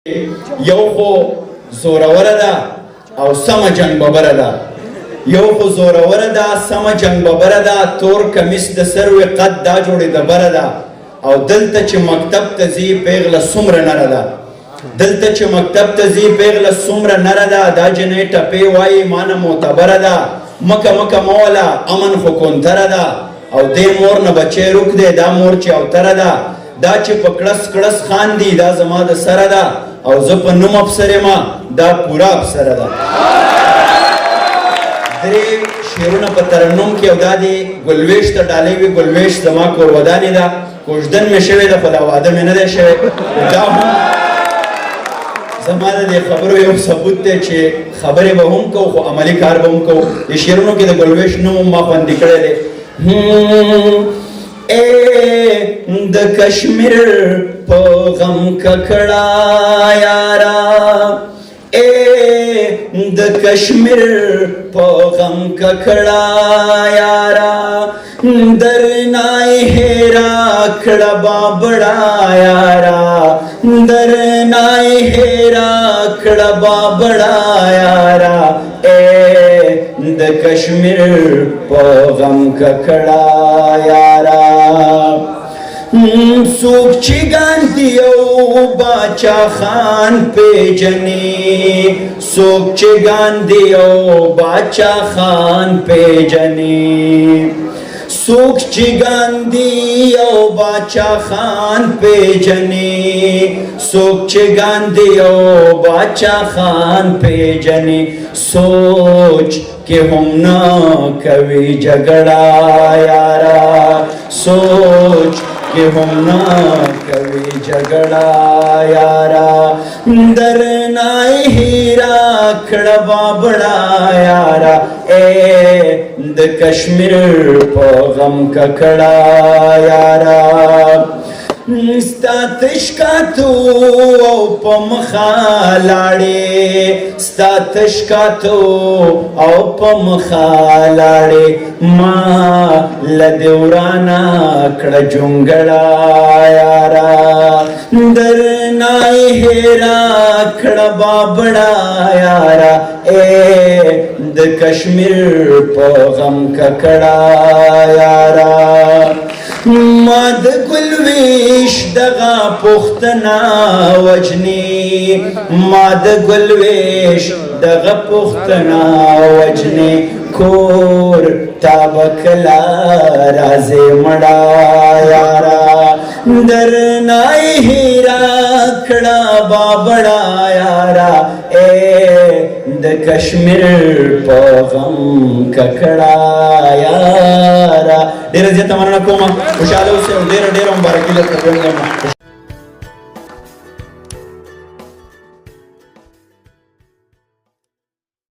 یو خو زوروره ده او سمه جنګ ببره ده یو خو زوروره ده سمه جنګ ببره ده تور کمیس د سروې قد دا جوړې د بره ده او دلته چې مکتب ته ځي پیغله څومره نره ده دلته چې مکتب ته ځي پیغله څومره نره ده دا جنۍ ټپې وایي مانه معتبره ده مکه مکه موله امن خو کونتره ده او دې مور نه بچی روک دی دا مور چې اوتره ده دا چې په کړس کړس خاندي دا زما د سره ده او زه په نوم افسر یم دا پوره افسره ده درې شعرونه په ترنم کې او دا د ګلویش ته ډالۍ وي ګلویش زما کور ودانې ده کوژدن مې شوې ده خو دا واده مې نه دی شوی دا هم زما د دې خبرو یو ثبوت دی چې خبرې به هم کوو خو عملي کار به هم کوو د شعرونو کې د ګلویش نوم هم ما خوندي کړی دی د کشمیر په غم ککړه یارا د کشمیر په غم ککړه یارا درنای هیرا کړه بابړه یارا درنای هیرا کړه بابړه یارا د کشمیر په غم ککړه یارا څوک چې ګاندي او باچا خان پیژني څوک چې ګاندي او باچا خان پیژني څوک چې ګاندي او باچا خان پیژني څوک چې ګاندي او باچا خان پیژني سوچ کې هم نه کوي جګړه یارا سوچ कि हम ना कभी झगड़ा यारा दरनाई हीरा खड़बा बड़ा यारा द कश्मीर पे गम ककड़ा यारा स्ता तशका तो او مخالاړې ستا تشکا تو او په مخالاړې ما لدورانا کړه جونګړه یارا درنای هیرا کړه بابړه یارا د کشمیر په غم ککړه یارا ما د ګلویش دغه پښتنا وجنی ما د ګلویش دغه پښتنا وجنی کور تابکلا رازه مړه یارا درنای هیرا کړه بابړه یارا د کشمیر په غم ککړه یارا ډیره زیاته مننه کوم خوشاله اوسئ او ډیره مبارکي درته وایم